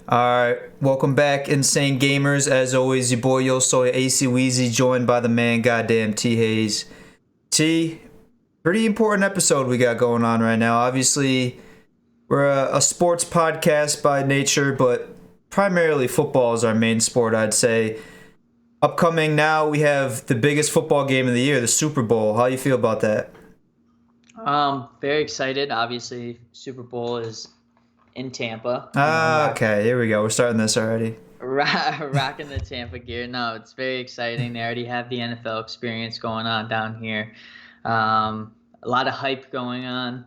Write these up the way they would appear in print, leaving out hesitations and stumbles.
Alright, welcome back, Insane Gamers. As always, your boy Yo Soy AC Weezy, joined by the man goddamn T Hayes. T, pretty important episode we got going on right now. Obviously, we're a sports podcast by nature, but primarily football is our main sport, I'd say. Upcoming now, we have the biggest football game of the year, the Super Bowl. How you feel about that? Very excited. Obviously, Super Bowl is in Tampa. Okay, here we go. We're starting this already. Rocking the Tampa gear. No, it's very exciting. They already have the NFL experience going on down here. A lot of hype going on.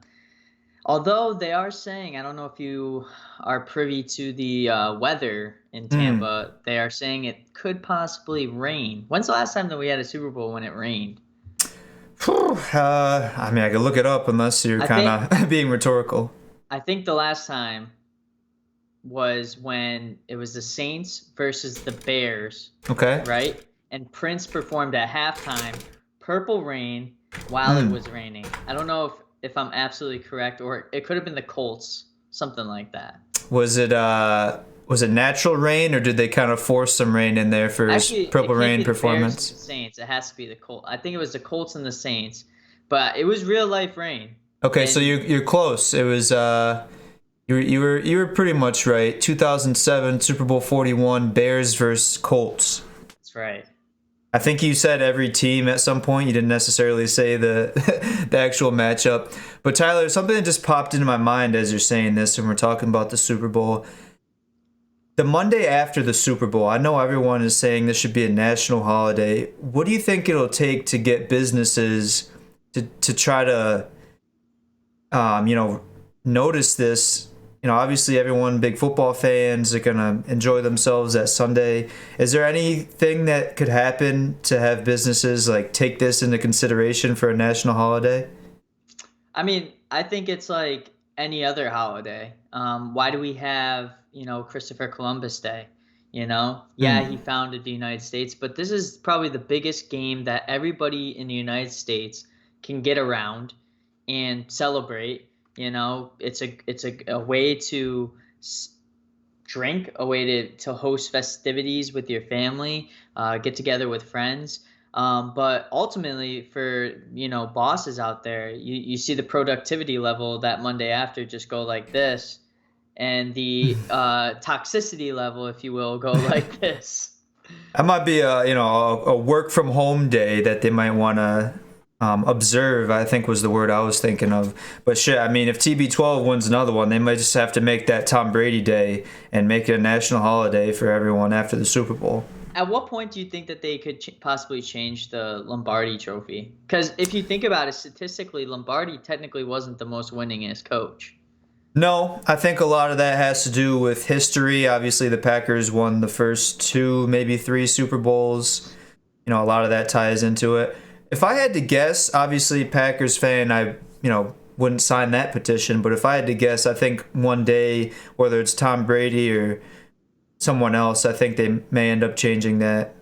Although they are saying, I don't know if you are privy to the weather in Tampa, they are saying it could possibly rain. When's the last time that we had a Super Bowl when it rained? I mean, I could look it up unless you're kind of being rhetorical. I think the last time was when it was the Saints versus the Bears. Okay. Right? And Prince performed at halftime, Purple Rain, while it was raining. I don't know if I'm absolutely correct, or it could have been the Colts, something like that. Was it natural rain, or did they kind of force some rain in there for his Purple Rain performance? Bears and the Saints. It has to be the Colts. I think it was the Colts and the Saints, but it was real life rain. Okay, so you're close. It was you were pretty much right. 2007 Super Bowl 41, Bears versus Colts. That's right. I think you said every team at some point. You didn't necessarily say the the actual matchup. But Tyler, something that just popped into my mind as you're saying this, and we're talking about the Super Bowl. The Monday after the Super Bowl, I know everyone is saying this should be a national holiday. What do you think it'll take to get businesses to try to notice this? Obviously everyone, big football fans, are going to enjoy themselves that Sunday. Is there anything that could happen to have businesses take this into consideration for a national holiday? I mean, I think it's like any other holiday. Why do we have, Christopher Columbus Day? Yeah, he founded the United States, but this is probably the biggest game that everybody in the United States can get around and celebrate. It's a way to drink, a way to host festivities with your family, get together with friends. But ultimately, for bosses out there, you see the productivity level that Monday after just go like this, and the toxicity level, if you will, go like this. That might be a work from home day that they might want to observe, I think was the word I was thinking of. But shit, I mean, if TB12 wins another one, they might just have to make that Tom Brady Day and make it a national holiday for everyone after the Super Bowl. At what point do you think that they could possibly change the Lombardi Trophy? Because if you think about it, statistically, Lombardi technically wasn't the most winningest coach. No, I think a lot of that has to do with history. Obviously, the Packers won the first two, maybe three Super Bowls. A lot of that ties into it. If I had to guess, obviously Packers fan, I wouldn't sign that petition, but if I had to guess, I think one day, whether it's Tom Brady or someone else, I think they may end up changing that.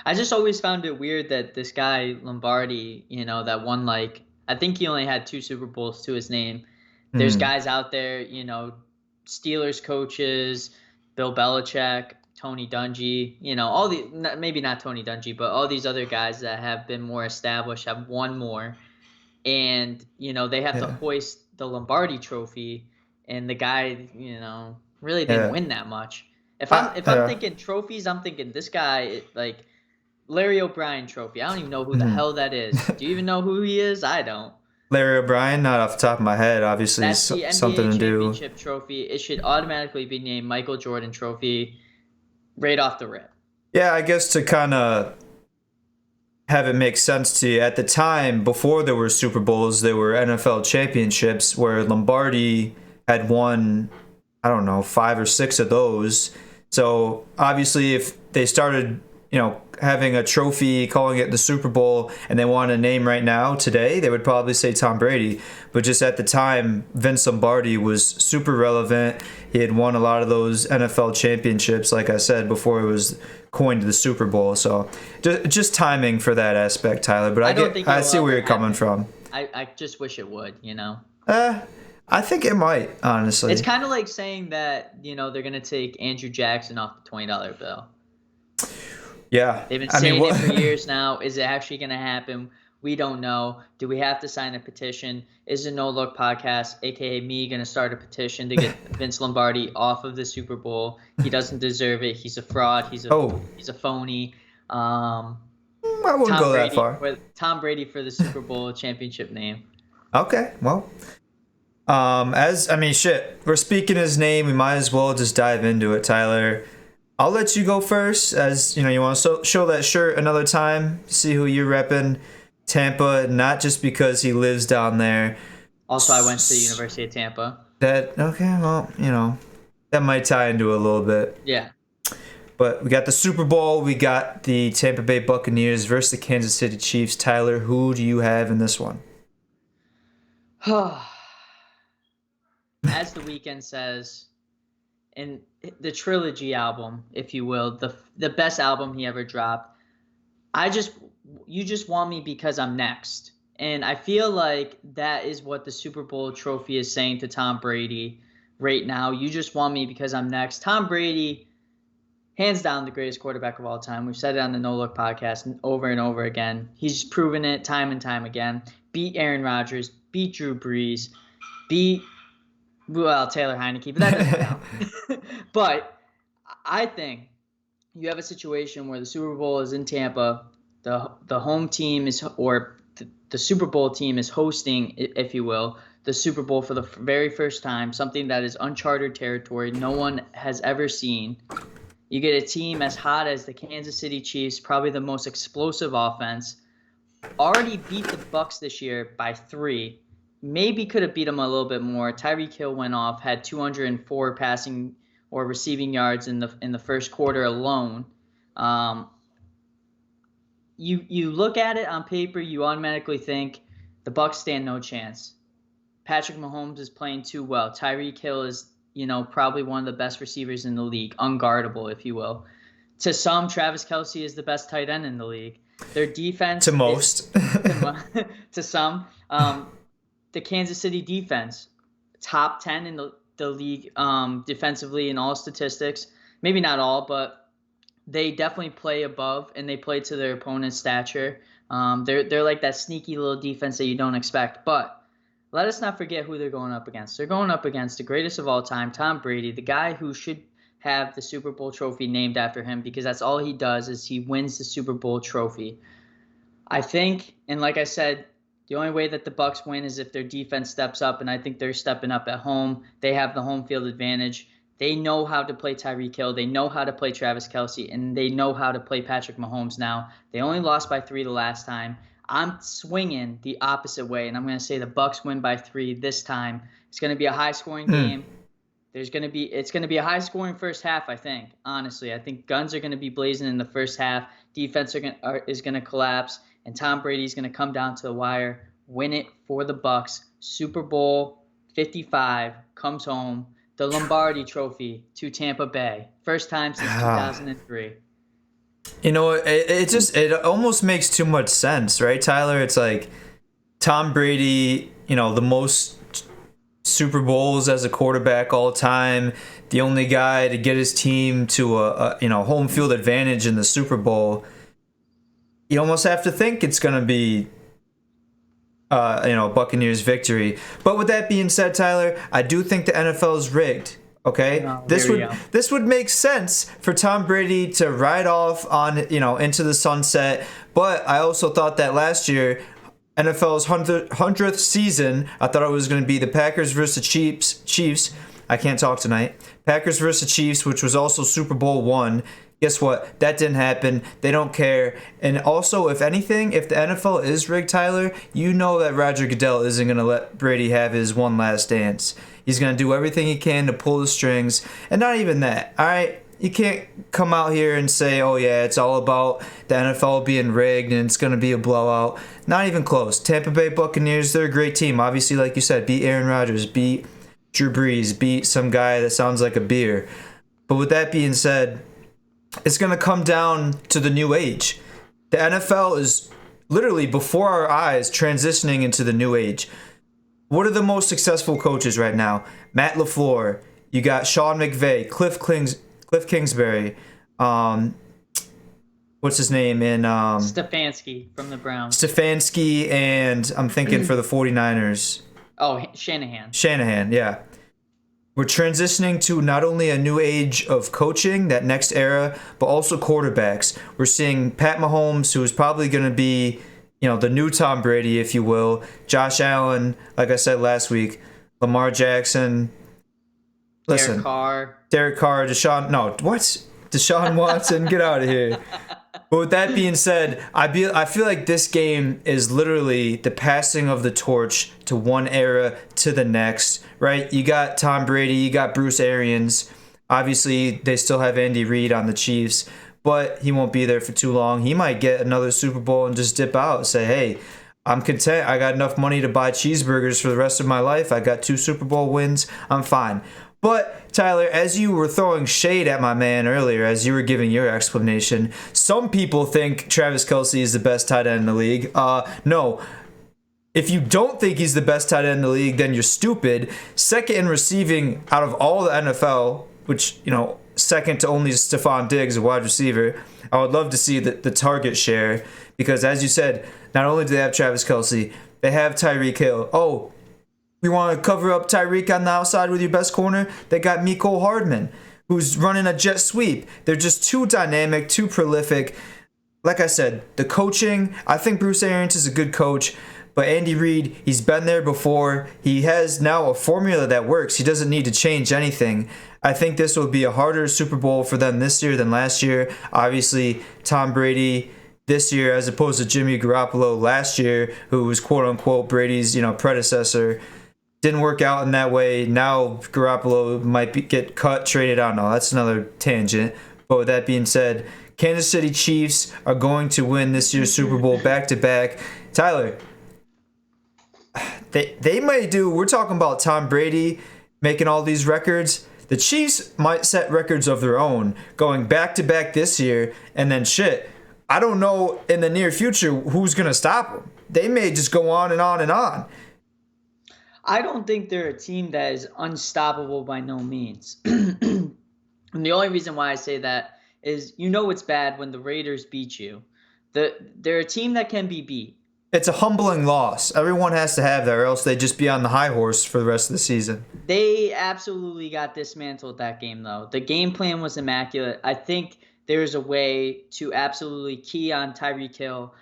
I just always found it weird that this guy Lombardi, that won I think he only had two Super Bowls to his name. There's guys out there, Steelers coaches, Bill Belichick, Tony Dungy, all the, maybe not Tony Dungy, but all these other guys that have been more established, have won more, and they have to hoist the Lombardi Trophy, and the guy really didn't win that much. If I'm thinking trophies, I'm thinking this guy, like Larry O'Brien Trophy. I don't even know who the hell that is. Do you even know who he is? I don't. Larry O'Brien, not off the top of my head. Obviously, that's the NBA something to do. Championship Trophy. It should automatically be named Michael Jordan Trophy. Right off the rip. Yeah, I guess to kind of have it make sense to you, at the time, before there were Super Bowls, there were NFL championships where Lombardi had won, I don't know, 5 or 6 of those. So obviously if they started, having a trophy, calling it the Super Bowl, and they want a name right now, today, they would probably say Tom Brady. But just at the time, Vince Lombardi was super relevant. He had won a lot of those NFL championships, like I said, before it was coined the Super Bowl. So just timing for that aspect, Tyler. But I see where you're coming from. I just wish it would, I think it might, honestly. It's kind of like saying that, they're going to take Andrew Jackson off the $20 bill. Yeah. They've been I mean, saying it for years now. Is it actually going to happen? We don't know. Do we have to sign a petition? Is the No Look podcast, aka me, going to start a petition to get Vince Lombardi off of the Super Bowl? He doesn't deserve it. He's a fraud. He's a phony. I wouldn't go that far. Tom Brady for the Super Bowl championship name. Okay, well, shit. We're speaking his name. We might as well just dive into it, Tyler. I'll let you go first, as you want to show that shirt another time. See who you're repping. Tampa, not just because he lives down there. Also, I went to the University of Tampa. That might tie into it a little bit. Yeah. But we got the Super Bowl. We got the Tampa Bay Buccaneers versus the Kansas City Chiefs. Tyler, who do you have in this one? As the weekend says, in the trilogy album, if you will, the best album he ever dropped, you just want me because I'm next. And I feel like that is what the Super Bowl trophy is saying to Tom Brady right now. You just want me because I'm next. Tom Brady, hands down, the greatest quarterback of all time. We've said it on the No Look podcast over and over again. He's proven it time and time again. Beat Aaron Rodgers, beat Drew Brees, beat Taylor Heineke, but that doesn't count. But I think you have a situation where the Super Bowl is in Tampa. The home team the Super Bowl team is hosting, if you will, the Super Bowl for the very first time, something that is uncharted territory no one has ever seen. You get a team as hot as the Kansas City Chiefs, probably the most explosive offense, already beat the Bucs this year by 3. Maybe could have beat them a little bit more. Tyreek Hill went off, had 204 passing or receiving yards in the first quarter alone. You look at it on paper, you automatically think the Bucs stand no chance. Patrick Mahomes is playing too well. Tyreek Hill is, probably one of the best receivers in the league, unguardable, if you will. To some, Travis Kelce is the best tight end in the league. Their defense to most. To some, the Kansas City defense, top 10 in the league defensively in all statistics. Maybe not all, but they definitely play above, and they play to their opponent's stature. They're like that sneaky little defense that you don't expect. But let us not forget who they're going up against. They're going up against the greatest of all time, Tom Brady, the guy who should have the Super Bowl trophy named after him, because that's all he does is he wins the Super Bowl trophy. I think, and like I said, the only way that the Bucs win is if their defense steps up, and I think they're stepping up at home. They have the home field advantage. They know how to play Tyreek Hill. They know how to play Travis Kelce, and they know how to play Patrick Mahomes now. They only lost by 3 the last time. I'm swinging the opposite way, and I'm going to say the Bucs win by 3 this time. It's going to be a high-scoring game. It's going to be a high-scoring first half, I think. Honestly, I think guns are going to be blazing in the first half. Defense is going to collapse, and Tom Brady's going to come down to the wire, win it for the Bucs. Super Bowl 55 comes home. The Lombardi Trophy to Tampa Bay. First time since 2003. It almost makes too much sense, right, Tyler? It's like Tom Brady, the most Super Bowls as a quarterback all time, the only guy to get his team to a home field advantage in the Super Bowl. You almost have to think it's going to be Buccaneers victory. But with that being said, Tyler, I do think the NFL is rigged. Okay, this would make sense for Tom Brady to ride off on into the sunset. But I also thought that last year, NFL's 100th season, I thought it was going to be the Packers versus the Chiefs. I can't talk tonight. Packers versus the Chiefs, which was also Super Bowl 1. Guess what? That didn't happen. They don't care. And also, if anything, if the NFL is rigged, Tyler, you know that Roger Goodell isn't going to let Brady have his one last dance. He's going to do everything he can to pull the strings. And not even that, all right? You can't come out here and say, oh, yeah, it's all about the NFL being rigged and it's going to be a blowout. Not even close. Tampa Bay Buccaneers, they're a great team. Obviously, like you said, beat Aaron Rodgers, beat Drew Brees, beat some guy that sounds like a beer. But with that being said, it's going to come down to the new age. The NFL is literally before our eyes transitioning into the new age. What are the most successful coaches right now? Matt LaFleur. You got Sean McVay, Cliff Kingsbury. Um, what's his name in Stefanski from the Browns. Stefanski, and I'm thinking for the 49ers, Oh, Shanahan. Shanahan. Yeah. We're transitioning to not only a new age of coaching, that next era, but also quarterbacks. We're seeing Pat Mahomes, who is probably going to be, the new Tom Brady, if you will. Josh Allen, like I said last week, Lamar Jackson. Listen, Derek Carr, Deshaun Watson, get out of here. But with that being said, I feel like this game is literally the passing of the torch to one era to the next, right? You got Tom Brady, you got Bruce Arians. Obviously, they still have Andy Reid on the Chiefs, but he won't be there for too long. He might get another Super Bowl and just dip out and say, hey, I'm content. I got enough money to buy cheeseburgers for the rest of my life. I got 2 Super Bowl wins. I'm fine. But, Tyler, as you were throwing shade at my man earlier, as you were giving your explanation, some people think Travis Kelce is the best tight end in the league. No. If you don't think he's the best tight end in the league, then you're stupid. Second in receiving out of all the NFL, which, second to only Stephon Diggs, a wide receiver. I would love to see the target share because, as you said, not only do they have Travis Kelce, they have Tyreek Hill. Oh, you want to cover up Tyreek on the outside with your best corner? They got Mecole Hardman, who's running a jet sweep. They're just too dynamic, too prolific. Like I said, the coaching, I think Bruce Arians is a good coach, but Andy Reid, he's been there before. He has now a formula that works. He doesn't need to change anything. I think this will be a harder Super Bowl for them this year than last year. Obviously, Tom Brady this year as opposed to Jimmy Garoppolo last year, who was quote-unquote Brady's predecessor. Didn't work out in that way. Now Garoppolo might get cut, traded. I don't know. That's another tangent. But with that being said, Kansas City Chiefs are going to win this year's Super Bowl back-to-back. Tyler, they may do. We're talking about Tom Brady making all these records. The Chiefs might set records of their own going back-to-back this year. And then shit, I don't know in the near future who's going to stop them. They may just go on and on and on. I don't think they're a team that is unstoppable by no means. And the only reason why I say that is it's bad when the Raiders beat you. They're a team that can be beat. It's a humbling loss. Everyone has to have that or else they'd just be on the high horse for the rest of the season. They absolutely got dismantled that game, though. The game plan was immaculate. I think there's a way to absolutely key on Tyreek Hill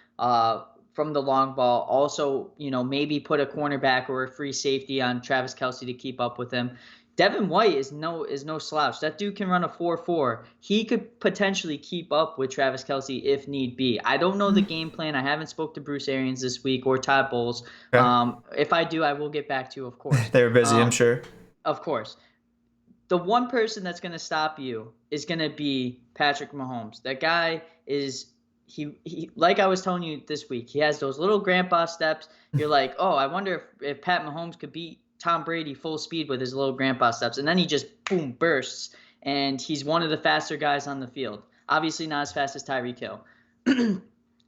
from the long ball. Also, maybe put a cornerback or a free safety on Travis Kelce to keep up with him. Devin White is no slouch. That dude can run a 4.4. He could potentially keep up with Travis Kelce if need be. I don't know the game plan. I haven't spoke to Bruce Arians this week or Todd Bowles. Okay. If I do, I will get back to you, of course. They were busy, I'm sure. Of course. The one person that's going to stop you is going to be Patrick Mahomes. That guy is he like I was telling you this week, he has those little grandpa steps. You're like, oh, I wonder if Pat Mahomes could beat Tom Brady full speed with his little grandpa steps. And then he just, boom, bursts. And he's one of the faster guys on the field. Obviously not as fast as Tyreek Hill.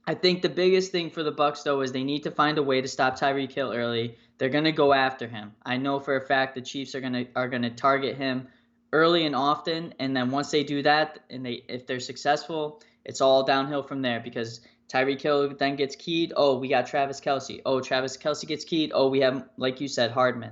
I think the biggest thing for the Bucs, though, is they need to find a way to stop Tyreek Hill early. They're going to go after him. I know for a fact the Chiefs are going to target him early and often. And then once they do that, and if they're successful, it's all downhill from there because Tyreek Hill then gets keyed. Oh, we got Travis Kelce. Oh, Travis Kelce gets keyed. Oh, we have, like you said, Hardman.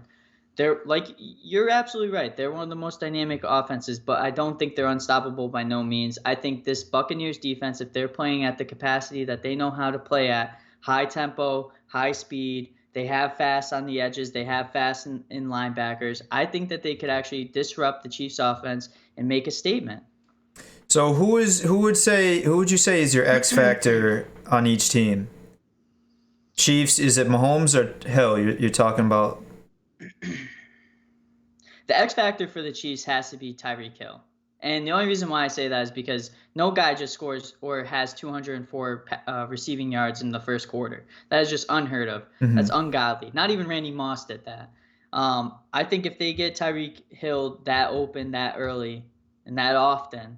You're absolutely right. They're one of the most dynamic offenses, but I don't think they're unstoppable by no means. I think this Buccaneers defense, if they're playing at the capacity that they know how to play at, high tempo, high speed, they have fast on the edges, they have fast in linebackers. I think that they could actually disrupt the Chiefs offense and make a statement. So who would you say is your X factor on each team? Chiefs, is it Mahomes or Hill you're talking about? The X factor for the Chiefs has to be Tyreek Hill. And the only reason why I say that is because no guy just scores or has 204 receiving yards in the first quarter. That is just unheard of. Mm-hmm. That's ungodly. Not even Randy Moss did that. I think if they get Tyreek Hill that open, that early, and that often,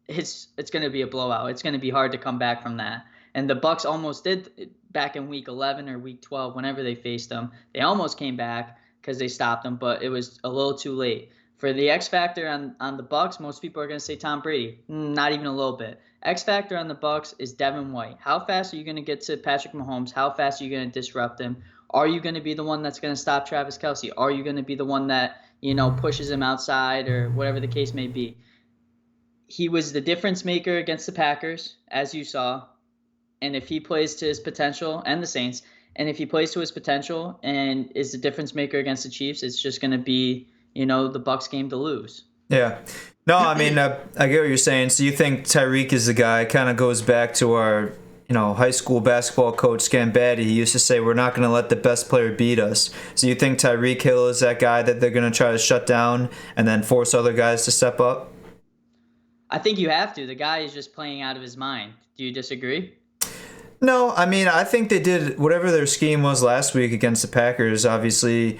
it's going to be a blowout. It's going to be hard to come back from that. And the Bucs almost did back in week 11 or week 12, whenever they faced them. They almost came back because they stopped them, but it was a little too late. For the X factor on the Bucks, most people are going to say Tom Brady. Not even a little bit. X factor on the Bucks is Devin White. How fast are you going to get to Patrick Mahomes? How fast are you going to disrupt him? Are you going to be the one that's going to stop Travis Kelce? Are you going to be the one that, pushes him outside or whatever the case may be? He was the difference maker against the Packers, as you saw. And if he plays to his potential, and the Saints, and if he plays to his potential and is the difference maker against the Chiefs, it's just going to be, the Bucks game to lose. Yeah. No, I mean, I get what you're saying. So you think Tyreek is the guy? Kind of goes back to our, high school basketball coach, Scambatti. He used to say, we're not going to let the best player beat us. So you think Tyreek Hill is that guy that they're going to try to shut down and then force other guys to step up? I think you have to. The guy is just playing out of his mind. Do you disagree? No, I mean, I think they did whatever their scheme was last week against the Packers. Obviously,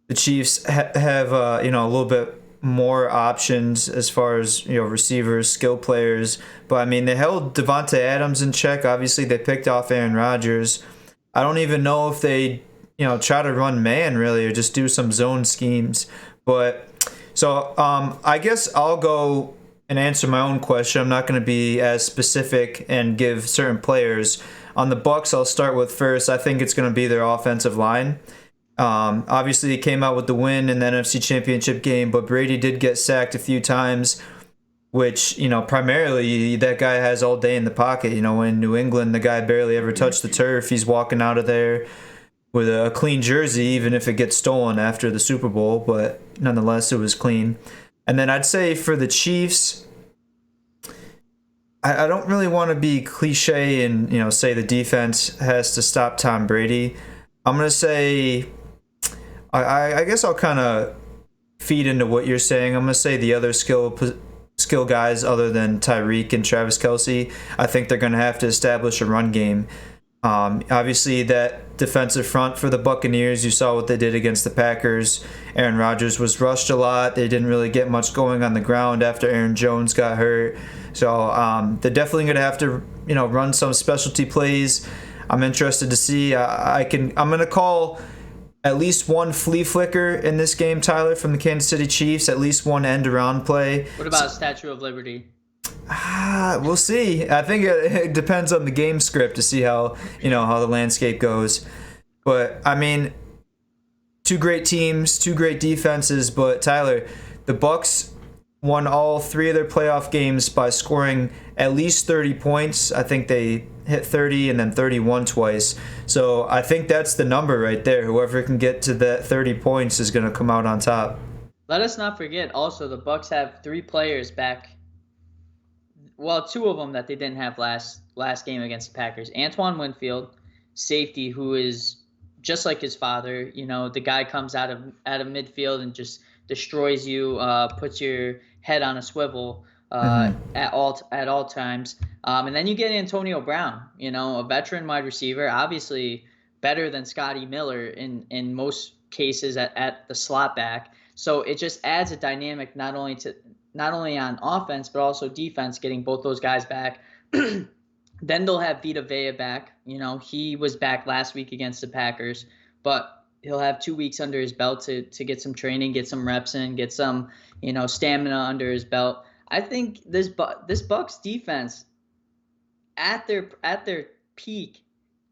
the Chiefs have a little bit more options as far as receivers, skill players. But I mean, they held Devontae Adams in check. Obviously, they picked off Aaron Rodgers. I don't even know if they try to run man really or just do some zone schemes. But so I guess I'll go and answer my own question. I'm not going to be as specific and give certain players. On the Bucks, I'll start with first. I think it's going to be their offensive line. Obviously, he came out with the win in the NFC Championship game, but Brady did get sacked a few times, which, primarily that guy has all day in the pocket. In New England, the guy barely ever touched the turf. He's walking out of there with a clean jersey, even if it gets stolen after the Super Bowl, but nonetheless, it was clean. And then I'd say for the Chiefs, I don't really want to be cliche and say the defense has to stop Tom Brady. I'm gonna say, I guess I'll kind of feed into what you're saying. I'm gonna say the other skill guys other than Tyreek and Travis Kelce, I think they're gonna have to establish a run game. Obviously, that defensive front for the Buccaneers, you saw what they did against the Packers. Aaron Rodgers was rushed a lot. They didn't really get much going on the ground after Aaron Jones got hurt. So they're definitely going to have to, run some specialty plays. I'm interested to see. I'm going to call at least one flea flicker in this game, Tyler, from the Kansas City Chiefs. At least one end around play. What about Statue of Liberty? We'll see. I think it depends on the game script to see how the landscape goes. But I mean, two great teams, two great defenses. But Tyler, the Bucks won all three of their playoff games by scoring at least 30 points. I think they hit 30 and then 31 twice. So I think that's the number right there. Whoever can get to that 30 points is going to come out on top. Let us not forget also the Bucks have three players back. Well, two of them that they didn't have last game against the Packers. Antoine Winfield, safety, who is just like his father. The guy comes out of midfield and just destroys you, puts your head on a swivel at all times. And then you get Antonio Brown, a veteran wide receiver, obviously better than Scotty Miller in most cases at the slot back. So it just adds a dynamic not only on offense, but also defense, getting both those guys back. Then they'll have Vita Vea back. He was back last week against the Packers, but he'll have 2 weeks under his belt to get some training, get some reps in, get some, stamina under his belt. I think this Bucks defense at their peak,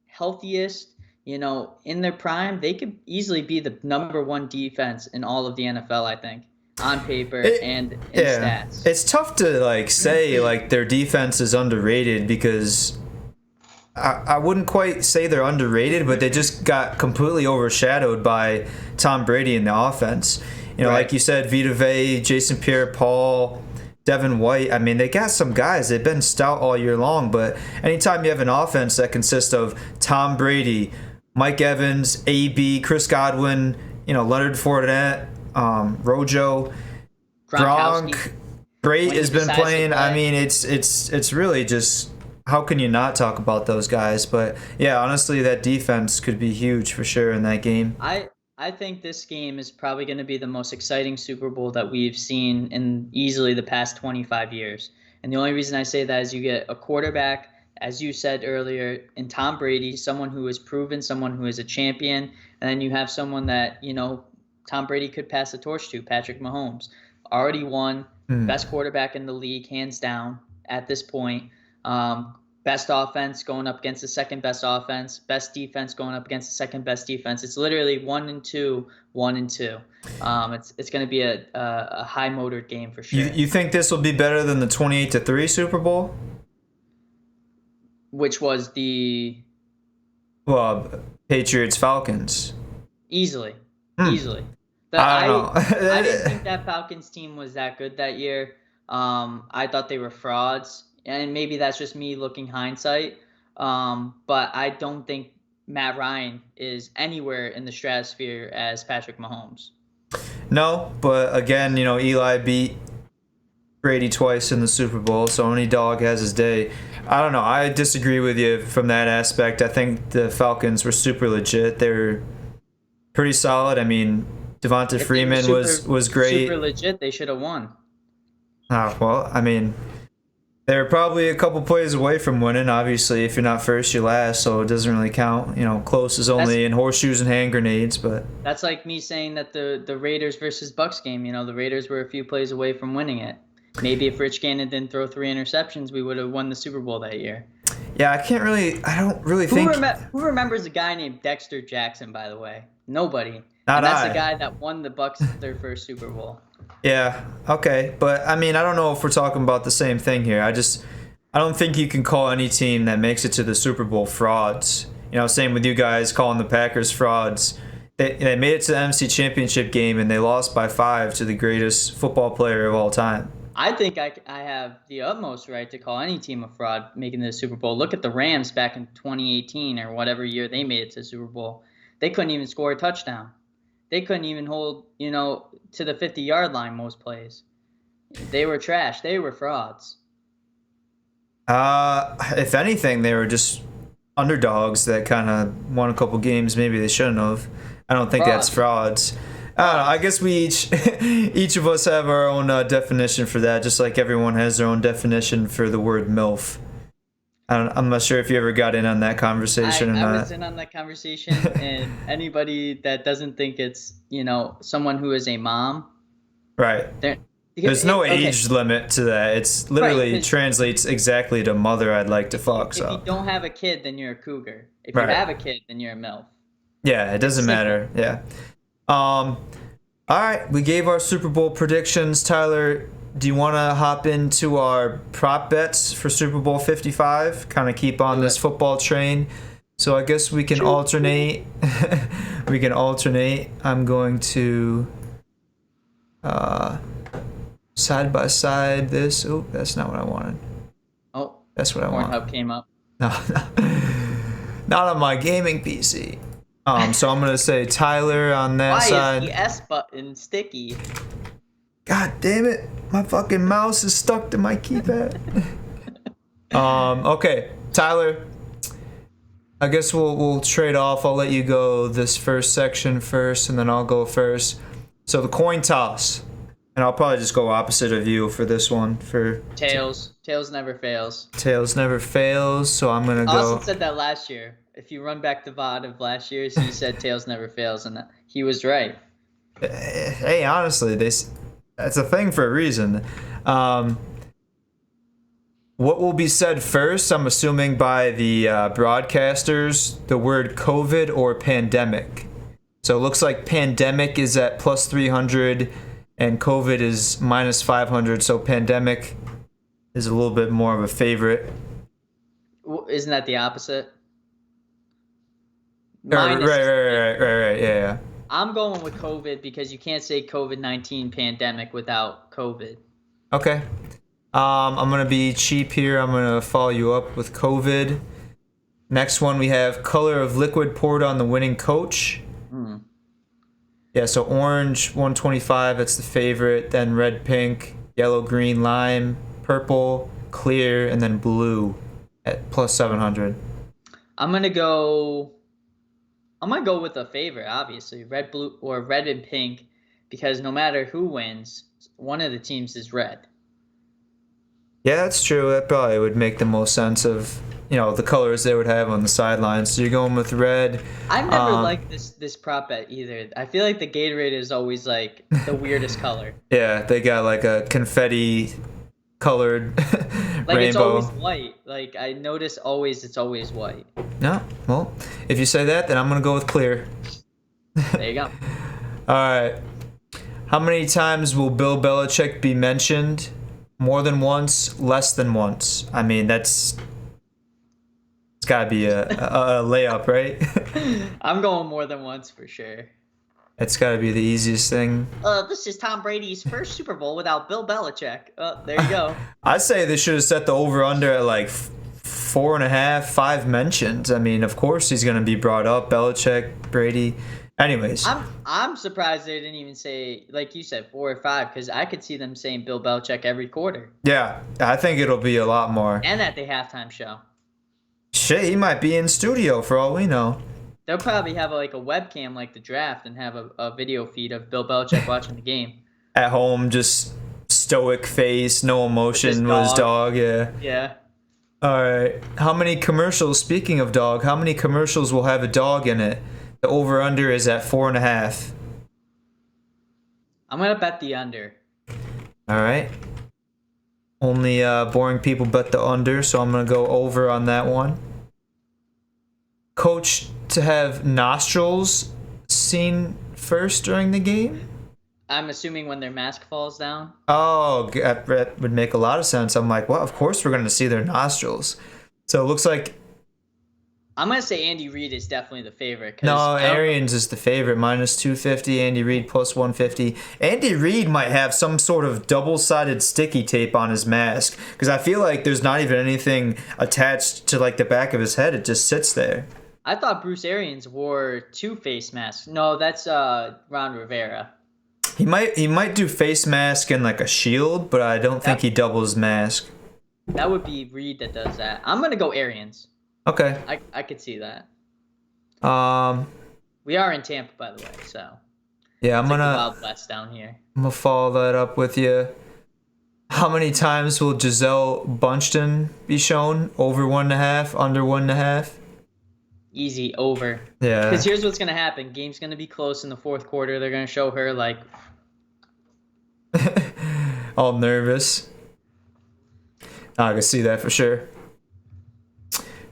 healthiest, in their prime, they could easily be the number one defense in all of the NFL, I think. On paper and stats. It's tough to say their defense is underrated because I wouldn't quite say they're underrated, but they just got completely overshadowed by Tom Brady in the offense. Right. Like you said, Vita Vea, Jason Pierre-Paul, Devin White. I mean, they got some guys. They've been stout all year long, but anytime you have an offense that consists of Tom Brady, Mike Evans, AB, Chris Godwin, Leonard Fournette, Rojo, Gronk, Great has been playing. I mean, it's really just, how can you not talk about those guys? But yeah, honestly, that defense could be huge for sure in that game. I think this game is probably going to be the most exciting Super Bowl that we've seen in easily the past 25 years. And the only reason I say that is you get a quarterback as you said earlier, in Tom Brady, someone who is proven, someone who is a champion, and then you have someone that, Tom Brady could pass the torch to, Patrick Mahomes. Already won, Hmm. best quarterback in the league, hands down, at this point. Best offense going up against the second best offense, best defense going up against the second best defense. It's literally 1-2, 1-2. It's going to be a high motored game for You sure. you think this will be better than the 28-3 Super Bowl? Which was the Well, Patriots Falcons. easily, Hmm. easily. The I I don't didn't know. think that Falcons team was that good that year. I thought they were frauds, and maybe that's just me looking hindsight. But I don't think Matt Ryan is anywhere in the stratosphere as Patrick Mahomes. No, but again, Eli beat Brady twice in the Super Bowl, so any dog has his day. I don't know. I disagree with you from that aspect. I think the Falcons were super legit. They were pretty solid. I mean, Devonta If they were Freeman was super great. legit, they should have won. Well, I mean, they were probably a couple plays away from winning. Obviously, if you're not first, you're last, so it doesn't really count. Close is That's only in horseshoes and hand grenades, but that's like me saying that the Raiders versus Bucks game, the Raiders were a few plays away from winning it. Maybe if Rich Gannon didn't throw 3 interceptions, we would have won the Super Bowl that year. yeah, I don't really Who, think. who remembers a guy named Dexter Jackson, by the way? Nobody. Not And that's the I. guy that won the Bucks their first Super Bowl. Yeah, okay. But I mean, I don't know if we're talking about the same thing here. I don't think you can call any team that makes it to the Super Bowl frauds. Same with you guys calling the Packers frauds. They made it to the NFC Championship game and they lost by 5 to the greatest football player of all time. I think I have the utmost right to call any team a fraud making the Super Bowl. Look at the Rams back in 2018 or whatever year they made it to the Super Bowl. They couldn't even score a touchdown. They couldn't even hold, to the 50-yard line most plays. They were trash. They were frauds. If anything, they were just underdogs that kind of won a couple games. Maybe they shouldn't have. I don't think that's frauds. I don't know. I guess we each of us have our own definition for that, just like everyone has their own definition for the word MILF. I'm not sure if you ever got in on that conversation or I not. was in on that conversation, and anybody that doesn't think it's, someone who is a mom, Right. they're There's no okay, age limit to that. It's right, literally 'cause translates exactly to mother I'd like to fuck. if you So don't have a kid, then you're a cougar. If you right. have a kid, then you're a MILF. Yeah, it doesn't Simple. matter. Yeah. All right, we gave our Super Bowl predictions. Tyler, do you want to hop into our prop bets for Super Bowl 55? Kind of keep on Do this it. football train. So I guess we can alternate. We can alternate. I'm going to side by side this. Oh, that's not what I wanted. Oh, That's what I want. Pornhub came up. No, not on my gaming PC. So I'm gonna say Tyler on that Why side. is the S button sticky? God damn it! My fucking mouse is stuck to my keypad. Okay, Tyler. I guess we'll trade off. I'll let you go this first section first, and then I'll go first. So the coin toss, and I'll probably just go opposite of you for this one. For Tails. Tails never fails. tails never fails, so I'm gonna go. Austin said that last year. If you run back the VOD of last year's, he said tails never fails, and he was right. Hey, honestly, that's a thing for a reason. What will be said first? I'm assuming by the broadcasters, the word COVID or pandemic. So it looks like pandemic is at plus 300 and COVID is minus 500. So pandemic is a little bit more of a favorite. Isn't that the opposite? Right, Minus. right. Yeah. I'm going with COVID because you can't say COVID-19 pandemic without COVID. Okay. I'm gonna be cheap here. I'm gonna follow you up with COVID. Next one we have color of liquid poured on the winning coach. Yeah, so orange 125, that's the favorite. Then red, pink, yellow, green, lime, purple, clear, and then blue at plus 700. I'm gonna go with a favorite, obviously, red, blue, or red and pink, because no matter who wins, one of the teams is red. Yeah, that's true. That probably would make the most sense of the colors they would have on the sidelines. So you're going with red. I've never liked this prop bet either. I feel like the Gatorade is always like the weirdest color. Yeah, they got like a confetti colored Like it's rainbow. always white. Like I notice always it's always white. No, well, if you say that, then I'm gonna go with clear. There you go. All right. How many times will Bill Belichick be mentioned? More than once, less than once. I mean, it's gotta be a layup, right? I'm going more than once for sure. It's gotta be the easiest thing. This is Tom Brady's first Super Bowl without Bill Belichick. There you go. I'd say they should have set the over under at like 4.5, 5 mentions. I mean, of course he's gonna be brought up. Belichick, Brady. Anyways, I'm surprised they didn't even say, like you said, 4 or 5, because I could see them saying Bill Belichick every quarter yeah, I think it'll be a lot more. and at the halftime show. Shit, he might be in studio for all we know. They'll probably have like a webcam like the draft and have a video feed of Bill Belichick watching the game. At home, just stoic face, no emotion with his dog. Yeah. Yeah. All right. How many commercials? Speaking of dog, how many commercials will have a dog in it? The over under is at 4.5. I'm gonna bet the under. All right. Only boring people bet the under, so I'm gonna go over on that one. Coach to have nostrils seen first during the game? I'm assuming when their mask falls down. Oh, that would make a lot of sense. I'm like, well, of course we're going to see their nostrils. So it looks like... I'm going to say Andy Reid is definitely the favorite. No, Arians is the favorite. Minus 250. Andy Reid plus 150. Andy Reid might have some sort of double-sided sticky tape on his mask. Because I feel like there's not even anything attached to like the back of his head. It just sits there. I thought Bruce Arians wore 2 face masks. No, that's Ron Rivera. He might do face mask and like a shield, but I don't think he doubles mask. That would be Reed that does that. I'm gonna go Arians. Okay. I could see that. We are in Tampa, by the way, so yeah, it's like the Wild West down here. I'm gonna follow that up with you. How many times will Giselle Bundchen be shown? Over 1.5, under 1.5? Easy over. Yeah. Because here's what's gonna happen. Game's gonna be close in the fourth quarter. They're gonna show her like all nervous. I can see that for sure.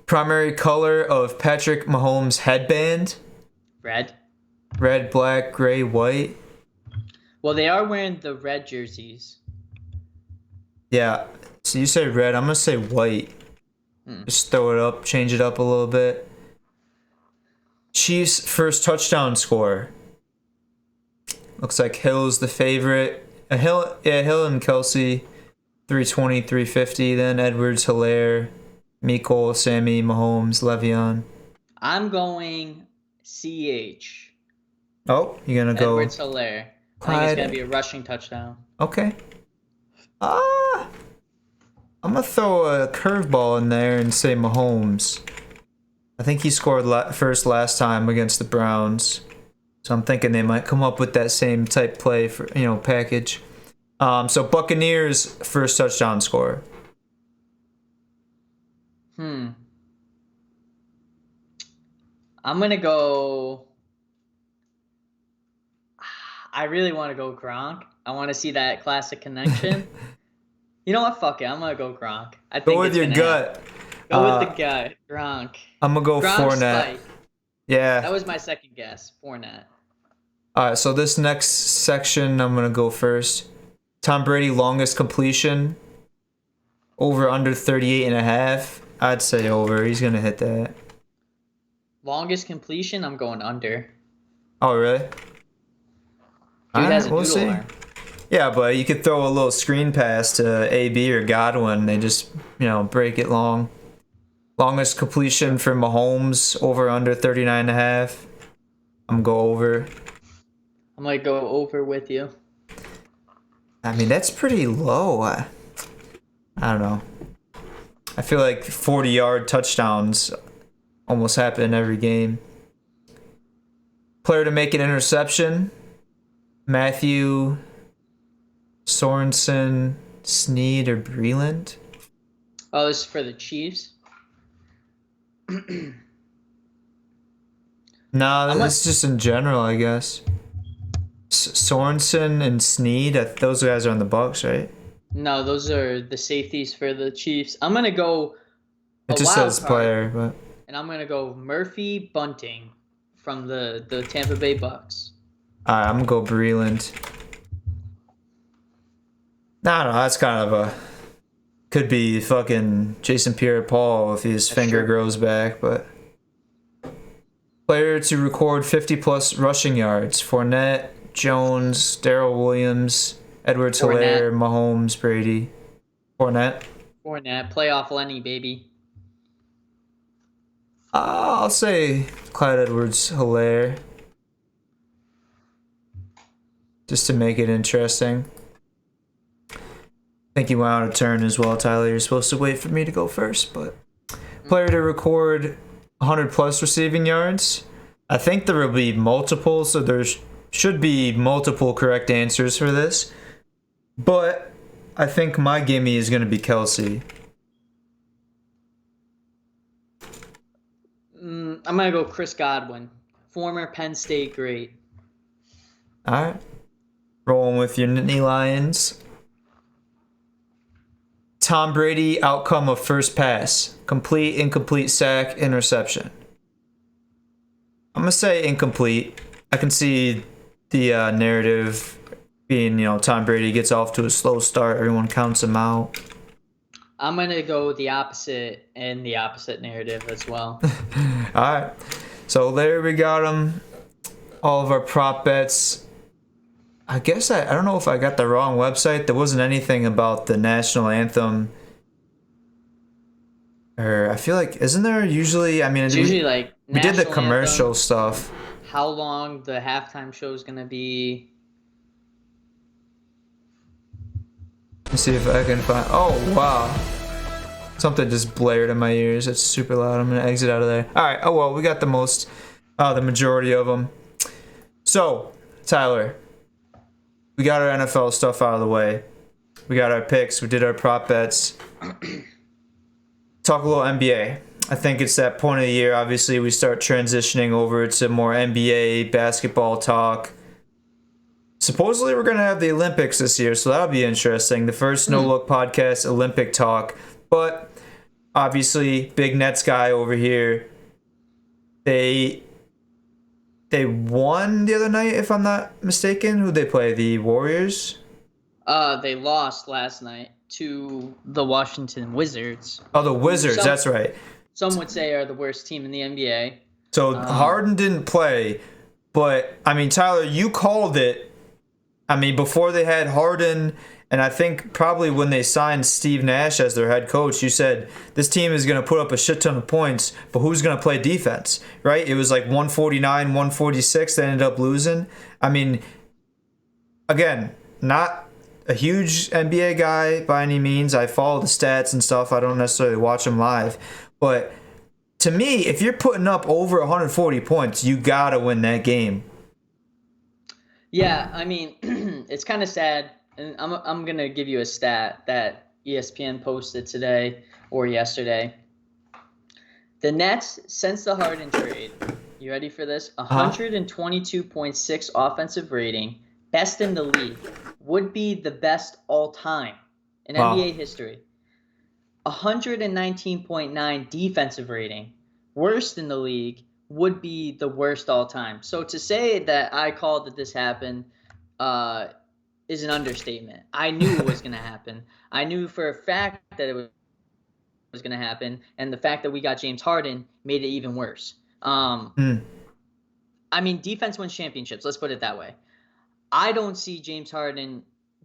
Primary color of Patrick Mahomes' headband? red. Red, black, gray, white. Well, they are wearing the red jerseys. Yeah. So you say red. I'm gonna say white. Just throw it up, change it up a little bit. Chiefs' first touchdown score. Looks like Hill's the favorite. Hill and Kelsey, 320, 350. Then Edwards, Hilaire, Mecole, Sammy, Mahomes, Le'Veon. I'm going CH. Oh, you're going to go... Edwards, Hilaire. I think it's going to be a rushing touchdown. Okay. I'm going to throw a curveball in there and say Mahomes. I think he scored first last time against the Browns. So I'm thinking they might come up with that same type play for, package. So Buccaneers first touchdown score. I'm going to go... I really want to go Gronk. I want to see that classic connection. You know what? Fuck it. I'm going to go Gronk. I think go with your gut. Go with the gut. Gronk. I'm going to go Gronk Fournette. Spike. Yeah. That was my second guess. Fournette. All right, so this next section, I'm going to go first. Tom Brady, longest completion. Over under 38.5. I'd say over. He's going to hit that. Longest completion, I'm going under. Oh, really? Dude has a doodle arm. Yeah, but you could throw a little screen pass to AB or Godwin. They just, break it long. Longest completion for Mahomes, over under 39.5. I'm going to go over. I'm going to go over with you. I mean, that's pretty low. I don't know. I feel like 40-yard touchdowns almost happen in every game. Player to make an interception. Matthew Sorensen, Snead, or Breland. Oh, this is for the Chiefs? No, I'm like, it's just in general, I guess. Sorensen and Sneed, those guys are on the Bucks, right? no, those are the safeties for the Chiefs. I'm gonna go It a just says wild card, player, but and I'm gonna go Murphy Bunting from the Tampa Bay Bucks. alright, I'm gonna go Breland. No, that's kind of a could be fucking Jason Pierre-Paul if his That's finger true. grows back, but player to record 50 plus rushing yards: Fournette, Jones, Darrell Williams, Edwards, Hilaire, Fournette, Mahomes, Brady. Fournette. Fournette, playoff Lenny, baby. I'll say Clyde Edwards, Hilaire, just to make it interesting. I think you went out of turn as well, Tyler. You're supposed to wait for me to go first, but player to record 100 plus receiving yards. I think there will be multiple, so should be multiple correct answers for this. But I think my gimme is going to be Kelsey. I'm gonna go Chris Godwin, former Penn State great. All right. Rolling with your Nittany Lions. Tom Brady outcome of first pass: complete, incomplete, sack, interception. I'm gonna say incomplete. I can see the narrative being, Tom Brady gets off to a slow start, everyone counts him out. I'm gonna go the opposite and the opposite narrative as well. All right, so there we got them. All of our prop bets. I guess I don't know if I got the wrong website. There wasn't anything about the national anthem. Or I feel like, isn't there usually? I mean, It's usually like we did the national commercial anthem, stuff. how long the halftime show is gonna be. Let's see if I can find. Oh wow! Something just blared in my ears. It's super loud. I'm gonna exit out of there. All right. Oh well, we got the majority of them. So, Tyler, we got our NFL stuff out of the way. We got our picks. We did our prop bets. Talk a little NBA. I think it's that point of the year. Obviously, we start transitioning over to more NBA basketball talk. Supposedly, we're going to have the Olympics this year, so that'll be interesting. The first No Look podcast, Olympic talk. But obviously, big Nets guy over here. They won the other night, if I'm not mistaken. Who'd they play? The Warriors? They lost last night to the Washington Wizards. Oh, the Wizards. That's right. Some would say are the worst team in the NBA. So Harden didn't play, but I mean, Tyler, you called it. I mean, before they had Harden, and I think probably when they signed Steve Nash as their head coach, you said this team is going to put up a shit ton of points, but who's going to play defense, right? It was like 149, 146. They ended up losing. I mean, again, not a huge NBA guy by any means. I follow the stats and stuff. I don't necessarily watch them live, but to me, if you're putting up over 140 points, you gotta win that game. Yeah, I mean, it's kind of sad, and I'm gonna give you a stat that ESPN posted today or yesterday. The Nets, since the Harden trade, you ready for this? 122.6 offensive rating, best in the league, would be the best all time in NBA history. 119.9 defensive rating, worst in the league, would be the worst all time. So to say that I called that this happened is an understatement. I knew it was going to happen. I knew for a fact that it was going to happen, and the fact that we got James Harden made it even worse. I mean, defense wins championships. Let's put it that way. I don't see James Harden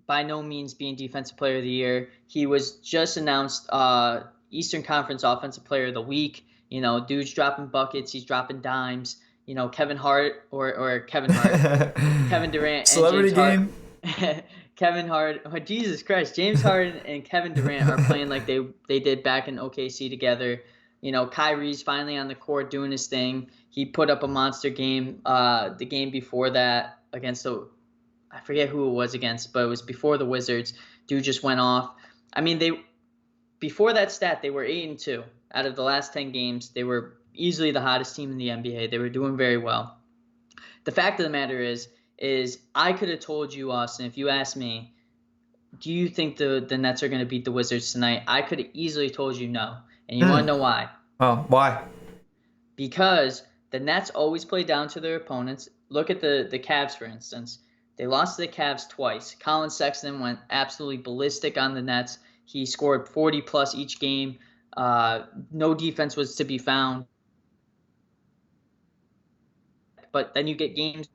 by no means being Defensive Player of the Year. He was just announced Eastern Conference Offensive Player of the Week. You know, dude's dropping buckets. He's dropping dimes. You know, Kevin Durant Celebrity and James game. Kevin Hart. Oh, Jesus Christ. James Harden and Kevin Durant are playing like they did back in OKC together. You know, Kyrie's finally on the court doing his thing. He put up a monster game. The game before that against I forget who it was against, but it was before the Wizards. Dude just went off. I mean, before that stat, they were 8-2 out of the last 10 games. They were easily the hottest team in the NBA. They were doing very well. The fact of the matter is I could have told you, Austin, if you asked me, do you think the Nets are going to beat the Wizards tonight? I could have easily told you no. And you want to know why? Oh, why? Because the Nets always play down to their opponents. Look at the Cavs, for instance. They lost to the Cavs twice. Colin Sexton went absolutely ballistic on the Nets. He scored 40 plus each game. No defense was to be found. But then you get games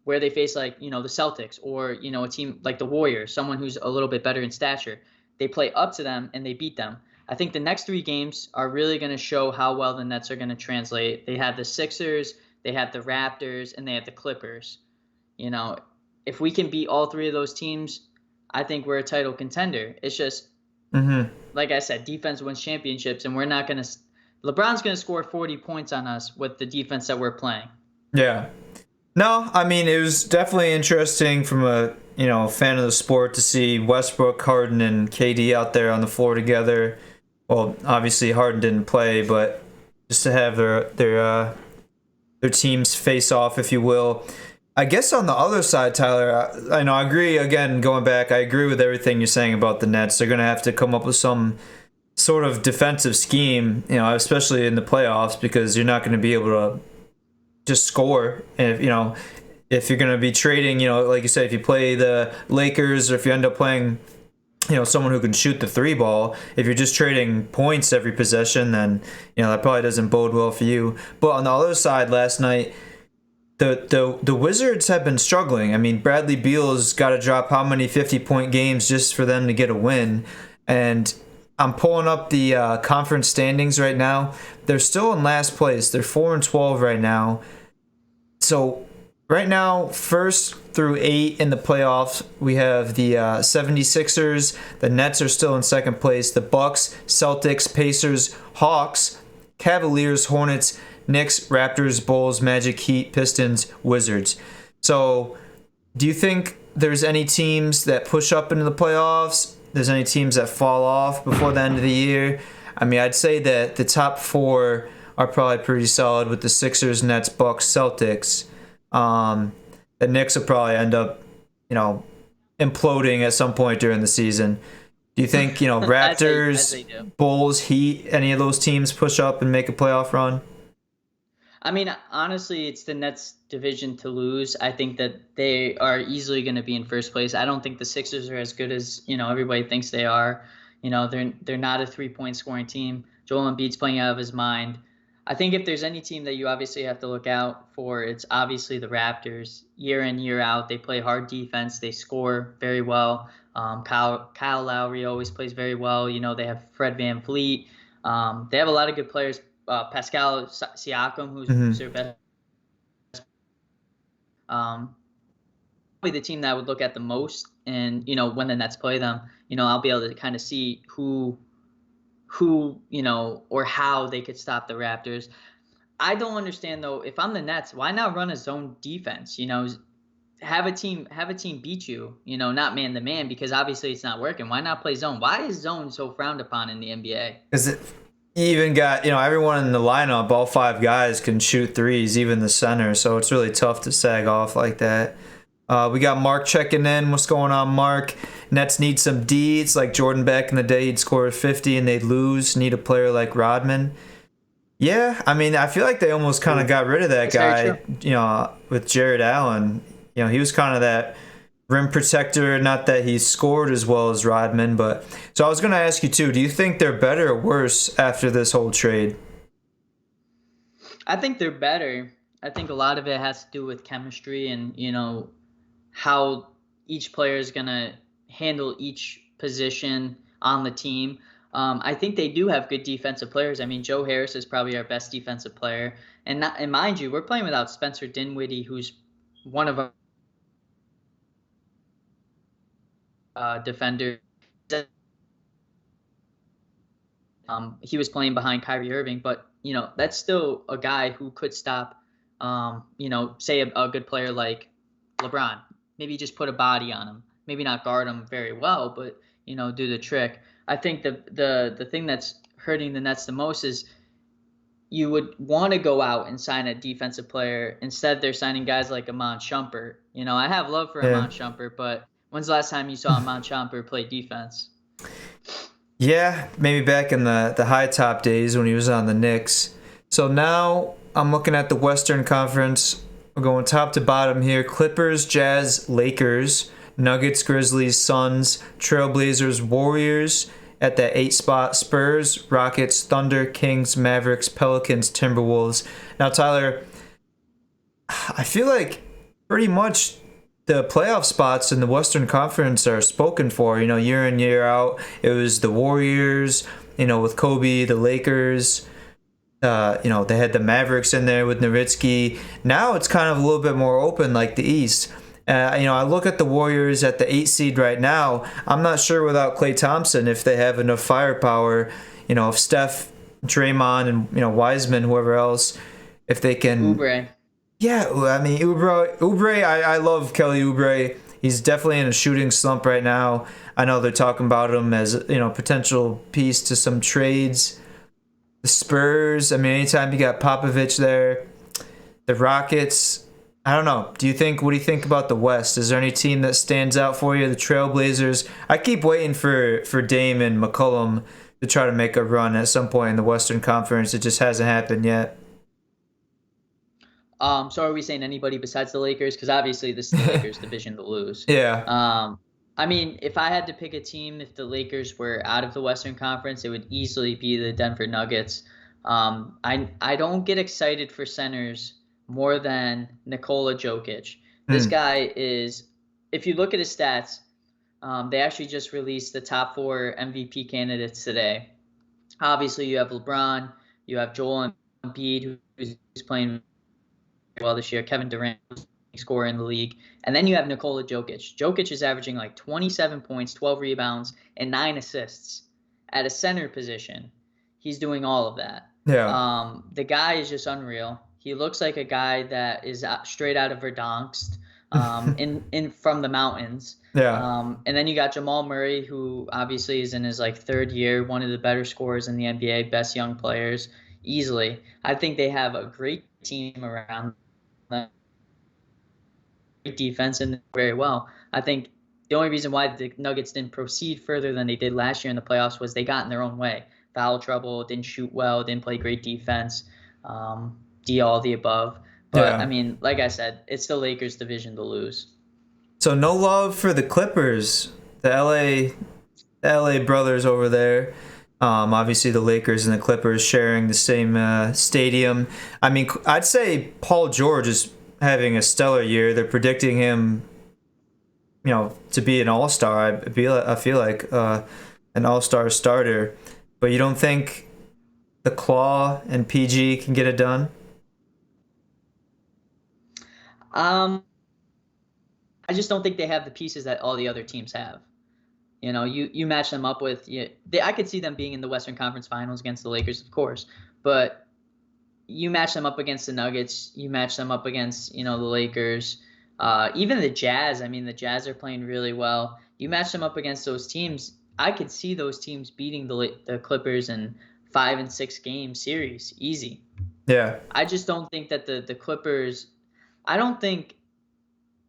where they face like, the Celtics or, a team like the Warriors, someone who's a little bit better in stature. They play up to them and they beat them. I think the next 3 games are really going to show how well the Nets are going to translate. They have the Sixers, they have the Raptors, and they have the Clippers. If we can beat all 3 of those teams, I think we're a title contender. It's just, like I said, defense wins championships, and we're not going to – LeBron's going to score 40 points on us with the defense that we're playing. Yeah. No, I mean, it was definitely interesting from a fan of the sport to see Westbrook, Harden, and KD out there on the floor together. Well, obviously Harden didn't play, but just to have their teams face off, if you will. I guess on the other side, Tyler, I agree. Again, going back, I agree with everything you're saying about the Nets. They're going to have to come up with some sort of defensive scheme, especially in the playoffs, because you're not going to be able to just score. And if you're going to be trading, like you said, if you play the Lakers or if you end up playing, someone who can shoot the 3 ball, if you're just trading points every possession, then, that probably doesn't bode well for you. But on the other side last night, the Wizards have been struggling. I mean, Bradley Beal's got to drop how many 50-point games just for them to get a win. And I'm pulling up the conference standings right now. They're still in last place. They're 4-12 right now. So right now, 1st through 8 in the playoffs, we have the 76ers. The Nets are still in 2nd place. The Bucks, Celtics, Pacers, Hawks, Cavaliers, Hornets, Knicks, Raptors, Bulls, Magic, Heat, Pistons, Wizards. So do you think there's any teams that push up into the playoffs? There's any teams that fall off before the end of the year? I mean, I'd say that the top 4 are probably pretty solid with the Sixers, Nets, Bucks, Celtics. The Knicks will probably end up, imploding at some point during the season. Do you think, Raptors, as they do. Bulls, Heat, any of those teams push up and make a playoff run? I mean, honestly, it's the Nets' division to lose. I think that they are easily going to be in first place. I don't think the Sixers are as good as, everybody thinks they are. They're not a 3-point scoring team. Joel Embiid's playing out of his mind. I think if there's any team that you obviously have to look out for, it's obviously the Raptors. Year in, year out, they play hard defense. They score very well. Kyle Lowry always plays very well. They have Fred VanVleet. They have a lot of good players. Pascal Siakam, who's their best. Probably the team that I would look at the most, and when the Nets play them, I'll be able to kind of see who or how they could stop the Raptors. I don't understand though. If I'm the Nets, why not run a zone defense? Have a team beat you. Not man to man, because obviously it's not working. Why not play zone? Why is zone so frowned upon in the NBA? Because you even got, everyone in the lineup, all 5 guys can shoot threes, even the center. So it's really tough to sag off like that. We got Mark checking in. What's going on, Mark? Nets need some D. It's like Jordan back in the day. He'd score 50 and they'd lose. Need a player like Rodman. Yeah, I mean, I feel like they almost kind of got rid of that guy, with Jared Allen. He was kind of that rim protector. Not that he scored as well as Rodman, but so I was going to ask you too. Do you think they're better or worse after this whole trade? I think they're better. I think a lot of it has to do with chemistry and how each player is going to handle each position on the team. I think they do have good defensive players. I mean, Joe Harris is probably our best defensive player. And mind you, we're playing without Spencer Dinwiddie, who's one of our defenders. He was playing behind Kyrie Irving, but, that's still a guy who could stop, say a good player like LeBron. Maybe just put a body on him. Maybe not guard him very well, but, do the trick. I think the thing that's hurting the Nets the most is you would want to go out and sign a defensive player. Instead, they're signing guys like Amon Shumpert. I have love for Yeah. Amon Shumpert, but when's the last time you saw Amon Shumpert play defense? Yeah, maybe back in the high top days when he was on the Knicks. So now I'm looking at the Western Conference. We're going top to bottom here. Clippers, Jazz, Lakers, Nuggets, Grizzlies, Suns, Trailblazers, Warriors. At that 8 spot, Spurs, Rockets, Thunder, Kings, Mavericks, Pelicans, Timberwolves. Now, Tyler, I feel like pretty much the playoff spots in the Western Conference are spoken for. Year in, year out, it was the Warriors, with Kobe, the Lakers. They had the Mavericks in there with Nowitzki. Now it's kind of a little bit more open, like the East. I look at the Warriors at the 8 seed right now. I'm not sure without Klay Thompson if they have enough firepower. If Steph, Draymond, and Wiseman, whoever else, if they can. Oubre. Yeah, I mean Oubre. I love Kelly Oubre. He's definitely in a shooting slump right now. I know they're talking about him as potential piece to some trades. The Spurs. I mean, anytime you got Popovich there, the Rockets. I don't know. What do you think about the West? Is there any team that stands out for you? The Trailblazers. I keep waiting for Dame and McCollum to try to make a run at some point in the Western Conference. It just hasn't happened yet. So are we saying anybody besides the Lakers? Because obviously this is the Lakers' division to lose. Yeah. I mean, if I had to pick a team, if the Lakers were out of the Western Conference, it would easily be the Denver Nuggets. I don't get excited for centers more than Nikola Jokic. This guy is, if you look at his stats, they actually just released the top 4 MVP candidates today. Obviously, you have LeBron, you have Joel Embiid, who's playing well this year, Kevin Durant, scorer in the league, and then you have Nikola Jokic. Jokic is averaging like 27 points, 12 rebounds, and 9 assists at a center position. He's doing all of that. Yeah. The guy is just unreal. He looks like a guy that is straight out of Verdansk, in from the mountains. Yeah. And then you got Jamal Murray, who obviously is in his like 3rd year, one of the better scorers in the NBA, best young players, easily. I think they have a great team around them, great defense, and very well. I think the only reason why the Nuggets didn't proceed further than they did last year in the playoffs was they got in their own way. Foul trouble, didn't shoot well, didn't play great defense. All the above. But, Yeah. I mean, like I said, it's the Lakers' division to lose. So no love for the Clippers, the LA brothers over there. Obviously the Lakers and the Clippers sharing the same stadium. I mean, I'd say Paul George is having a stellar year. They're predicting him, to be an all-star. I feel like an all-star starter. But you don't think the Claw and PG can get it done? I just don't think they have the pieces that all the other teams have. You match them up with I could see them being in the Western Conference Finals against the Lakers, of course, but you match them up against the Nuggets, you match them up against the Lakers, even the Jazz. I mean, the Jazz are playing really well. You match them up against those teams. I could see those teams beating the Clippers in 5 and 6 game series, easy. Yeah. I just don't think that the Clippers. I don't think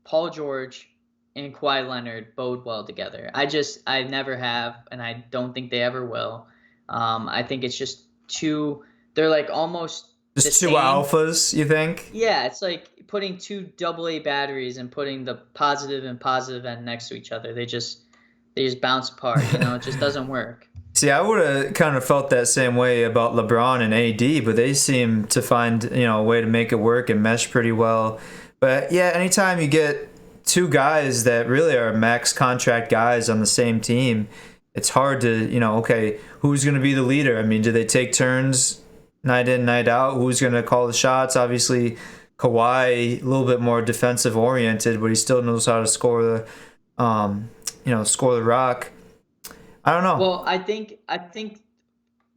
Paul George and Kawhi Leonard bode well together. I never have, and I don't think they ever will. I think it's just they're like almost Just the two same. alphas, you think? Yeah, it's like putting 2 AA batteries and putting the positive and positive end next to each other. They just bounce apart. It just doesn't work. See, I would have kind of felt that same way about LeBron and AD, but they seem to find, a way to make it work and mesh pretty well. But yeah, anytime you get 2 guys that really are max contract guys on the same team, it's hard to, okay, who's going to be the leader? I mean, do they take turns night in, night out? Who's going to call the shots? Obviously, Kawhi, a little bit more defensive oriented, but he still knows how to score the rock. I don't know. Well, I think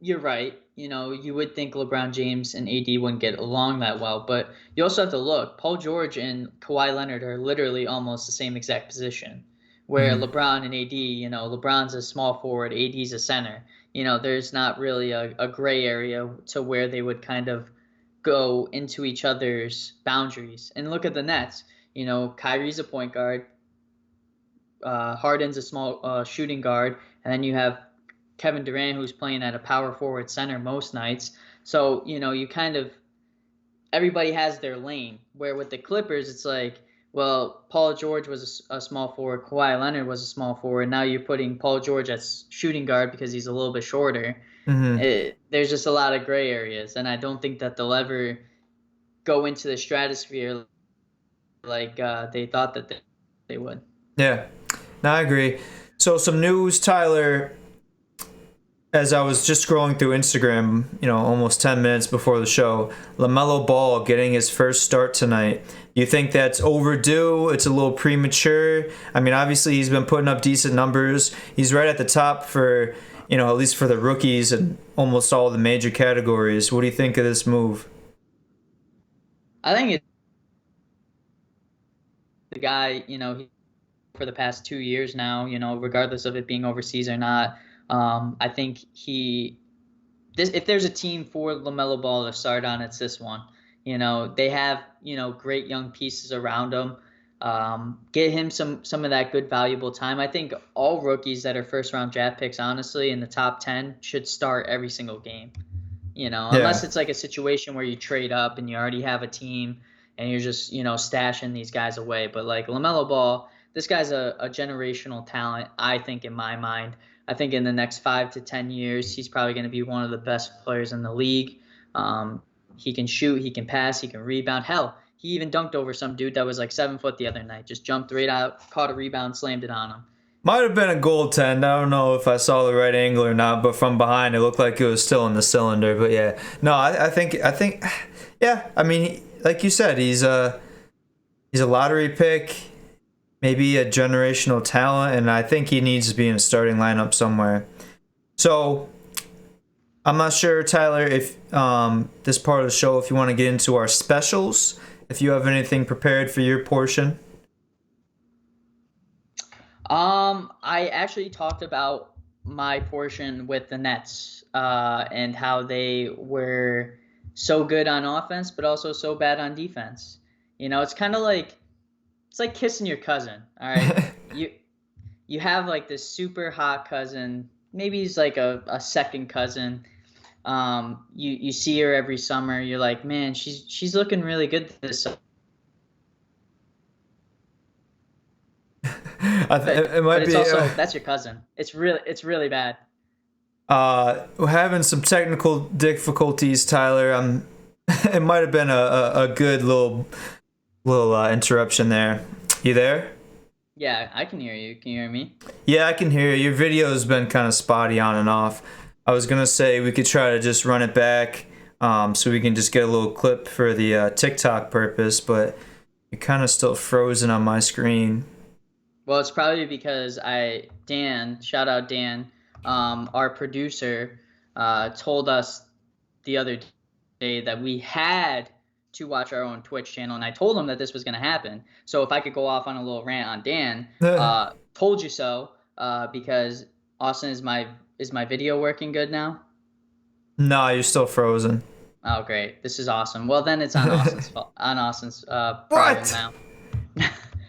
you're right. You would think LeBron James and AD wouldn't get along that well, but you also have to look. Paul George and Kawhi Leonard are literally almost the same exact position. where LeBron and AD, LeBron's a small forward, AD's a center. There's not really a gray area to where they would kind of go into each other's boundaries. And look at the Nets. Kyrie's a point guard, Harden's a small shooting guard, and then you have Kevin Durant, who's playing at a power forward center most nights. So, you kind of everybody has their lane. Where with the Clippers, it's like, well, Paul George was a small forward, Kawhi Leonard was a small forward. Now you're putting Paul George as shooting guard because he's a little bit shorter. There's just a lot of gray areas, and I don't think that they'll ever go into the stratosphere like they thought that they would. Yeah, no, I agree. So some news, Tyler. As I was just scrolling through Instagram, almost 10 minutes before the show, LaMelo Ball getting his first start tonight. You think that's overdue? It's a little premature? I mean, obviously he's been putting up decent numbers. He's right at the top for, at least for the rookies and almost all the major categories. What do you think of this move? I think it's the guy, for the past 2 years now, regardless of it being overseas or not. I think if there's a team for LaMelo Ball to start on, it's this one. They have, great young pieces around him. Get him some of that good, valuable time. I think all rookies that are first-round draft picks, honestly, in the top 10 should start every single game. Unless it's like a situation where you trade up and you already have a team and you're just, stashing these guys away. But like LaMelo Ball, this guy's a generational talent, I think, in my mind. I think in the next 5 to 10 years, he's probably going to be one of the best players in the league. He can shoot, he can pass, he can rebound. Hell, he even dunked over some dude that was like 7 foot the other night. Just jumped right out, caught a rebound, slammed it on him. Might have been a goaltend. I don't know if I saw the right angle or not, but from behind it looked like it was still in the cylinder. But yeah, no, I think, yeah. I mean, like you said, he's a lottery pick. Maybe a generational talent, and I think he needs to be in a starting lineup somewhere. So, I'm not sure, Tyler, if this part of the show, if you want to get into our specials, if you have anything prepared for your portion. I actually talked about my portion with the Nets and how they were so good on offense, but also so bad on defense. It's kind of like, it's like kissing your cousin, all right? You have like this super hot cousin. Maybe he's like a second cousin. You see her every summer. You're like, man, she's looking really good this summer. It might be. Also, that's your cousin. It's really bad. We're having some technical difficulties, Tyler. It might have been a good little interruption there. You there? Yeah, I can hear you. Can you hear me? Yeah, I can hear you. Your video's been kind of spotty on and off. I was gonna say we could try to just run it back, so we can just get a little clip for the TikTok purpose, but you're kind of still frozen on my screen. Well, it's probably because shout out Dan, our producer, told us the other day that we had to watch our own Twitch channel, and I told him that this was going to happen. So if I could go off on a little rant on Dan, told you so, because Austin, is my video working good now? No, you're still frozen. Oh, great. This is awesome. Well, then it's on Austin's fault, on Austin's problem now.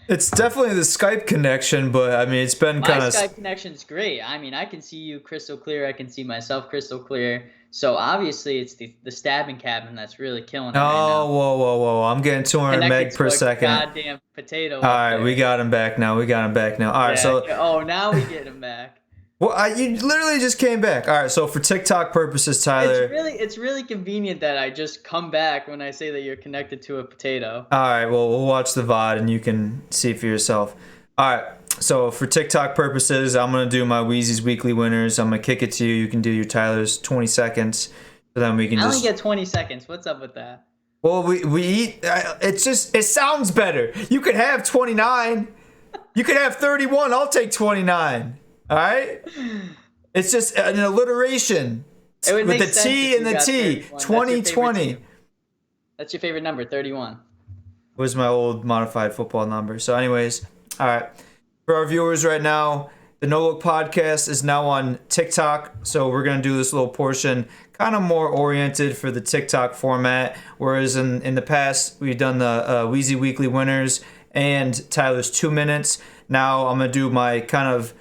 It's definitely the Skype connection, but I mean, it's been kind of... My Skype connection's great. I mean, I can see you crystal clear. I can see myself crystal clear. So obviously, it's the stabbing cabin that's really killing it right now. Whoa. I'm getting 200 meg per second. Goddamn potato. All right, we got him back now. All right, so... Oh, now we get him back. Well, you literally just came back. All right, so for TikTok purposes, Tyler... It's really convenient that I just come back when I say that you're connected to a potato. All right, well, we'll watch the VOD and you can see for yourself. All right, so for TikTok purposes, I'm going to do my Wheezy's Weekly Winners. I'm going to kick it to you. You can do your Tyler's 20 seconds. So then we can I only get 20 seconds. What's up with that? Well, we eat... it sounds better. You could have 29. You could have 31. I'll take 29. All right? It's just an alliteration with the T and the T. 2020. That's your favorite number, 31. Was my old modified football number. So anyways, all right. For our viewers right now, the No Look Podcast is now on TikTok, so we're going to do this little portion kind of more oriented for the TikTok format, whereas in the past, we've done the Wheezy Weekly Winners and Tyler's 2 minutes. Now I'm going to do my kind of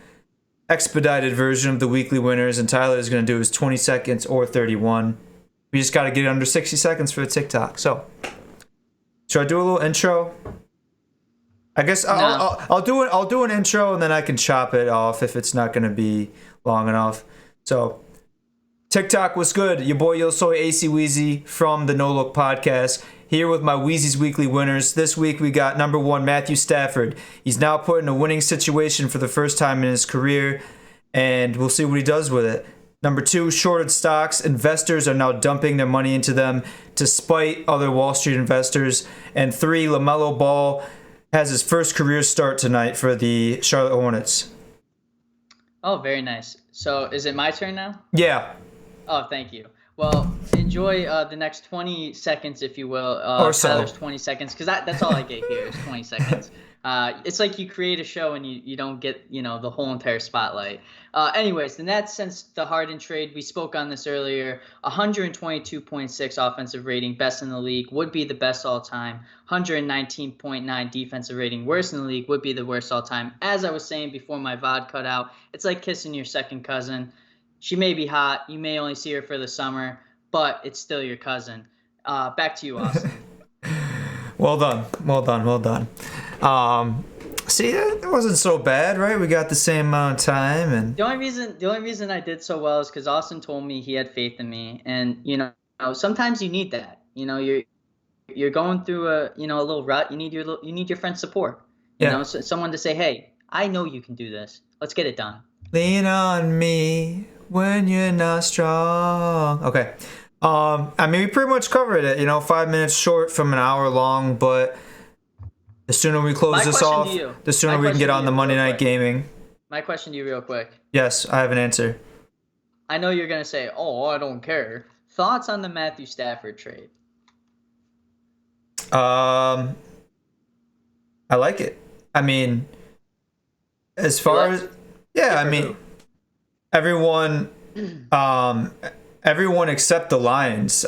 expedited version of the Weekly Winners, and Tyler is going to do his 20 seconds or 31. We just got to get it under 60 seconds for the TikTok. So, should I do a little intro? I guess I'll do an intro and then I can chop it off if it's not going to be long enough. So, TikTok was good. Your boy Yo Soy AC Weezy from the No Look Podcast here with my Weezy's Weekly Winners. This week we got number 1 Matthew Stafford. He's now put in a winning situation for the first time in his career, and we'll see what he does with it. Number 2, shorted stocks. Investors are now dumping their money into them despite other Wall Street investors. And 3, LaMelo Ball has his first career start tonight for the Charlotte Hornets. Oh, very nice. So is it my turn now? Yeah. Oh, thank you. Well, enjoy the next 20 seconds, if you will. Or so. Tyler's 20 seconds, because that's all I get here is 20 seconds. It's like you create a show and you don't get, the whole entire spotlight. Anyways, the Nets, since the Harden trade, we spoke on this earlier, 122.6 offensive rating, best in the league, would be the best all time. 119.9 defensive rating, worst in the league, would be the worst all time. As I was saying before my VOD cut out, it's like kissing your second cousin. She may be hot. You may only see her for the summer, but it's still your cousin. Back to you, Austin. Well done. See, it wasn't so bad, right? We got the same amount of time, and the only reason I did so well is because Austin told me he had faith in me, and sometimes you need that. You're going through a little rut. You need your friend's support. Someone to say, hey, I know you can do this. Let's get it done. Lean on me when you're not strong. Okay. We pretty much covered it. 5 minutes short from an hour long, but the sooner we close this off, the sooner we can get on the Monday Night Gaming. My question to you real quick. Yes, I have an answer. I know you're going to say, oh, I don't care. Thoughts on the Matthew Stafford trade? I like it. As far as... Yeah, everyone except the Lions.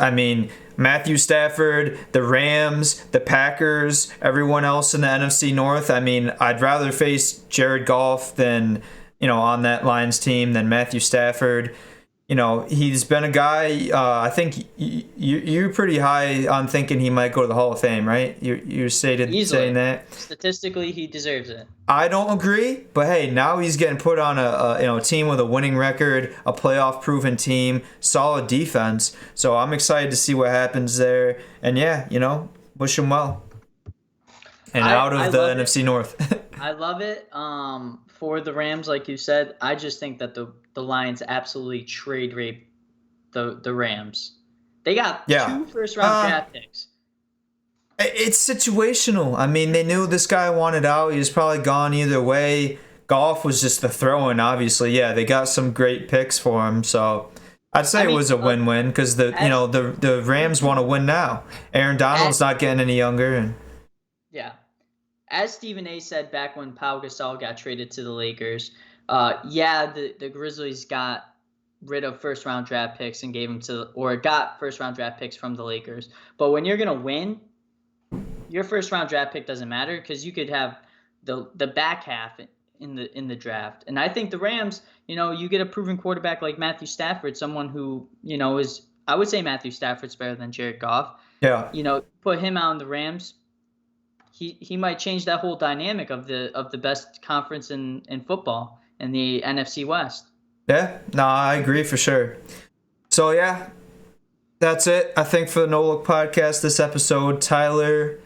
Matthew Stafford, the Rams, the Packers, everyone else in the NFC North. I'd rather face Jared Goff than, on that Lions team than Matthew Stafford. He's been a guy, I think you're pretty high on thinking he might go to the Hall of Fame, right? You stated Easily. Saying that. Statistically, he deserves it. I don't agree, but hey, now he's getting put on a team with a winning record, a playoff-proven team, solid defense. So I'm excited to see what happens there. And yeah, wish him well. And out of the NFC North. I love it. For the Rams, like you said, I just think that the Lions absolutely trade rape the Rams. They got 2 first-round draft picks. It's situational. They knew this guy wanted out. He was probably gone either way. Goff was just the throw-in, obviously. Yeah, they got some great picks for him. So I'd say it was a win-win because the Rams want to win now. Aaron Donald's not getting any younger. Yeah. As Stephen A. said back when Pau Gasol got traded to the Lakers, the Grizzlies got rid of first-round draft picks and got first-round draft picks from the Lakers. But when you're going to win, your first-round draft pick doesn't matter because you could have the back half in the draft. And I think the Rams, you get a proven quarterback like Matthew Stafford, someone who, is – I would say Matthew Stafford's better than Jared Goff. Yeah. Put him out on the Rams – he might change that whole dynamic of the best conference in football in the NFC West. Yeah, no, I agree for sure. So yeah, that's it. I think for the No Look Podcast this episode, Tyler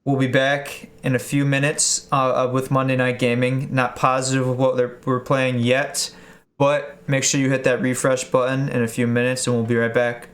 will be back in a few minutes with Monday Night Gaming. Not positive of what we're playing yet, but make sure you hit that refresh button in a few minutes and we'll be right back.